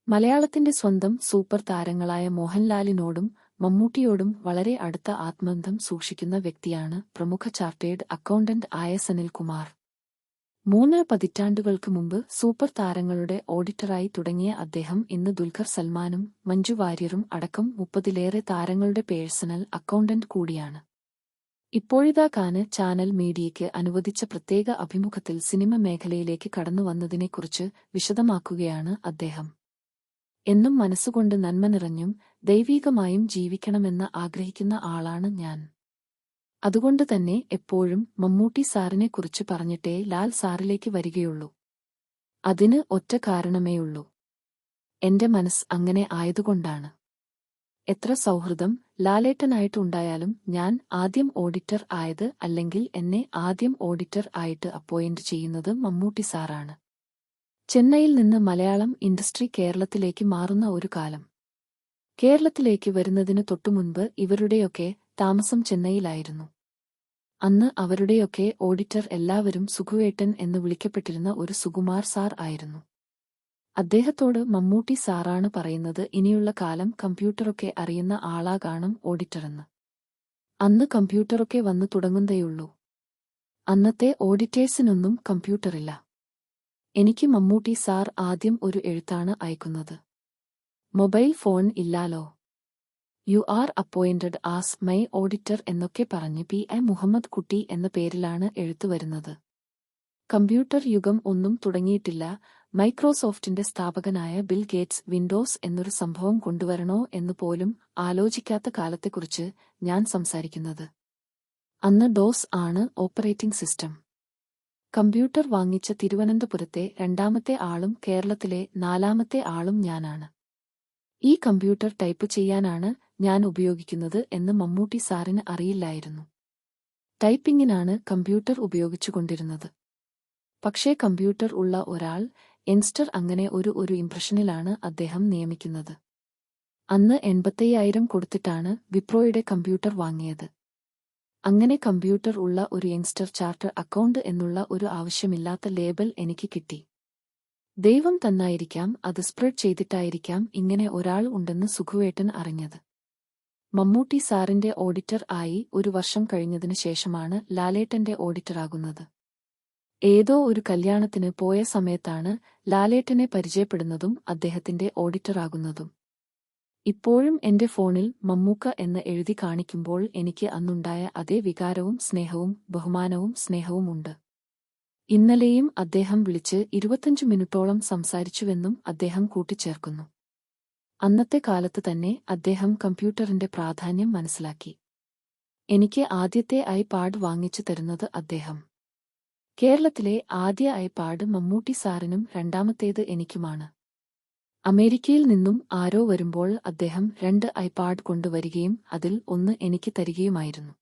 മലയാളത്തിന്റെ സ്വന്തം സൂപ്പർ താരങ്ങളായ മോഹൻലാലിനോടും മമ്മൂട്ടിയോടും വളരെ അടുത്ത ആത്മബന്ധം സൂക്ഷിക്കുന്ന വ്യക്തിയാണ് പ്രമുഖ ചാർട്ടേഡ് അക്കൗണ്ടന്റ് ആയ സനിൽകുമാർ. 3 പതിറ്റാണ്ടുകൾക്ക് മുമ്പ് സൂപ്പർ താരങ്ങളുടെ ഓഡിറ്ററായി തുടങ്ങിയ അദ്ദേഹം ഇന്ന് ദുൽഖർ സൽമാനും മഞ്ജു വാര്യരും അടക്കം 30-ലേറെ താരങ്ങളുടെ പേഴ്സണൽ അക്കൗണ്ടന്റ് കൂടിയാണ്. ഇപ്പോഴിതാ കാന് ചാനൽ മീഡിയയ്ക്ക് അനുവദിച്ച പ്രത്യേക അഭിമുഖത്തിൽ സിനിമ മേഖലയിലേക്ക് കടന്നുവന്നതിനെക്കുറിച്ച് വിശദമാക്കുകയാണ് അദ്ദേഹം. എന്നും മനസ്സുകൊണ്ട് നന്മ നിറഞ്ഞും ദൈവീകമായും ജീവിക്കണമെന്ന് ആഗ്രഹിക്കുന്ന ആളാണ് ഞാൻ. അതുകൊണ്ട് തന്നെ എപ്പോഴും മമ്മൂട്ടി സാറിനെക്കുറിച്ച് പറഞ്ഞിട്ടേ ലാൽ സാറിലേക്ക് വരികയുള്ളൂ. അതിന് ഒറ്റ കാരണമേയുള്ളൂ. എന്റെ മനസ്സ് അങ്ങനെ ആയതുകൊണ്ടാണ്. എത്ര സൗഹൃദം ലാലേട്ടനായിട്ടുണ്ടായാലും ഞാൻ ആദ്യം ഓഡിറ്റർ ആയത്, അല്ലെങ്കിൽ എന്നെ ആദ്യം ഓഡിറ്റർ ആയിട്ട് അപ്പോയിന്റ് ചെയ്യുന്നത് മമ്മൂട്ടി സാറാണ്. ചെന്നൈയിൽ നിന്ന് മലയാളം ഇൻഡസ്ട്രി കേരളത്തിലേക്ക് മാറുന്ന ഒരു കാലം. കേരളത്തിലേക്ക് വരുന്നതിന് തൊട്ടുമുൻപ് ഇവരുടെയൊക്കെ താമസം ചെന്നൈയിലായിരുന്നു. അന്ന് അവരുടെയൊക്കെ ഓഡിറ്റർ എല്ലാവരും സുഖുവേട്ടൻ എന്ന് വിളിക്കപ്പെട്ടിരുന്ന ഒരു സുകുമാർ സാർ ആയിരുന്നു. അദ്ദേഹത്തോട് മമ്മൂട്ടി സാറാണ് പറയുന്നത്, ഇനിയുള്ള കാലം കമ്പ്യൂട്ടറൊക്കെ അറിയുന്ന ആളാകാണം ഓഡിറ്ററെന്ന്. അന്ന് കമ്പ്യൂട്ടറൊക്കെ വന്നു തുടങ്ങുന്നതേയുള്ളൂ. അന്നത്തെ ഓഡിറ്റേഴ്സിനൊന്നും കമ്പ്യൂട്ടറില്ല. എനിക്ക് മമ്മൂട്ടി സാർ ആദ്യം ഒരു എഴുത്താണ് അയക്കുന്നത്. മൊബൈൽ ഫോൺ ഇല്ലാലോ. You are appointed as my auditor എന്നൊക്കെ പറഞ്ഞ് P.I. മുഹമ്മദ് കുട്ടി എന്ന പേരിലാണ് എഴുത്തു വരുന്നത്. കമ്പ്യൂട്ടർ യുഗം ഒന്നും തുടങ്ങിയിട്ടില്ല. മൈക്രോസോഫ്റ്റിന്റെ സ്ഥാപകനായ ബിൽ ഗേറ്റ്സ് വിൻഡോസ് എന്നൊരു സംഭവം കൊണ്ടുവരണോ എന്നുപോലും ആലോചിക്കാത്ത കാലത്തെക്കുറിച്ച് ഞാൻ സംസാരിക്കുന്നത്. അന്ന് ഡോസ് ആണ് ഓപ്പറേറ്റിംഗ് സിസ്റ്റം. കമ്പ്യൂട്ടർ വാങ്ങിച്ച തിരുവനന്തപുരത്തെ 2ാമത്തെ ആളും കേരളത്തിലെ 4ാമത്തെ ആളും ഞാനാണ്. ഈ കമ്പ്യൂട്ടർ ടൈപ്പ് ചെയ്യാനാണ് ഞാൻ ഉപയോഗിക്കുന്നത് എന്ന് മമ്മൂട്ടി സാറിന് അറിയില്ലായിരുന്നു. ടൈപ്പിങ്ങിനാണ് കമ്പ്യൂട്ടർ ഉപയോഗിച്ചുകൊണ്ടിരുന്നത്. പക്ഷേ കമ്പ്യൂട്ടർ ഉള്ള ഒരാൾ, യങ്സ്റ്റർ, അങ്ങനെ ഒരു ഇംപ്രഷനിലാണ് അദ്ദേഹം നിയമിക്കുന്നത്. അന്ന് 85,000 കൊടുത്തിട്ടാണ് വിപ്രോയുടെ കമ്പ്യൂട്ടർ വാങ്ങിയത്. അങ്ങനെ കമ്പ്യൂട്ടർ ഉള്ള ഒരു യങ്സ്റ്റർ ചാർട്ടർ അക്കൗണ്ട് എന്നുള്ള ഒരു ആവശ്യമില്ലാത്ത ലേബൽ എനിക്ക് കിട്ടി. ദൈവം തന്നായിരിക്കാം, അത് സ്പ്രെഡ് ചെയ്തിട്ടായിരിക്കാം ഇങ്ങനെ ഒരാൾ ഉണ്ടെന്ന് സുഖുവേട്ടൻ അറിഞ്ഞത്. മമ്മൂട്ടി സാറിന്റെ ഓഡിറ്റർ ആയി 1 വർഷം കഴിഞ്ഞതിനു ശേഷമാണ് ലാലേട്ടന്റെ ഓഡിറ്ററാകുന്നത്. ഏതോ ഒരു കല്യാണത്തിന് പോയ സമയത്താണ് ലാലേട്ടനെ പരിചയപ്പെടുന്നതും അദ്ദേഹത്തിന്റെ ഓഡിറ്ററാകുന്നതും. ഇപ്പോഴും എന്റെ ഫോണിൽ മമ്മൂക്ക എന്ന് എഴുതി കാണിക്കുമ്പോൾ എനിക്ക് അന്നുണ്ടായ അതേ വികാരവും സ്നേഹവും ഉണ്ട്. ഇന്നലെയും അദ്ദേഹം വിളിച്ച് 25 മിനിറ്റോളം സംസാരിച്ചുവെന്നും അദ്ദേഹം കൂട്ടിച്ചേർക്കുന്നു. അന്നത്തെ കാലത്ത് തന്നെ അദ്ദേഹം കമ്പ്യൂട്ടറിന്റെ പ്രാധാന്യം മനസ്സിലാക്കി. എനിക്ക് ആദ്യത്തെ ഐപാഡ് വാങ്ങിച്ചു തരുന്നത് അദ്ദേഹം. കേരളത്തിലെ ആദ്യ ഐപാഡ് മമ്മൂട്ടി സാറിനും 2ാമത്തേത് എനിക്കുമാണ്. അമേരിക്കയിൽ നിന്നും ആരോ വരുമ്പോൾ അദ്ദേഹം 2 ഐപാഡ് കൊണ്ടുവരികയും അതിൽ 1 എനിക്ക് തരികയുമായിരുന്നു.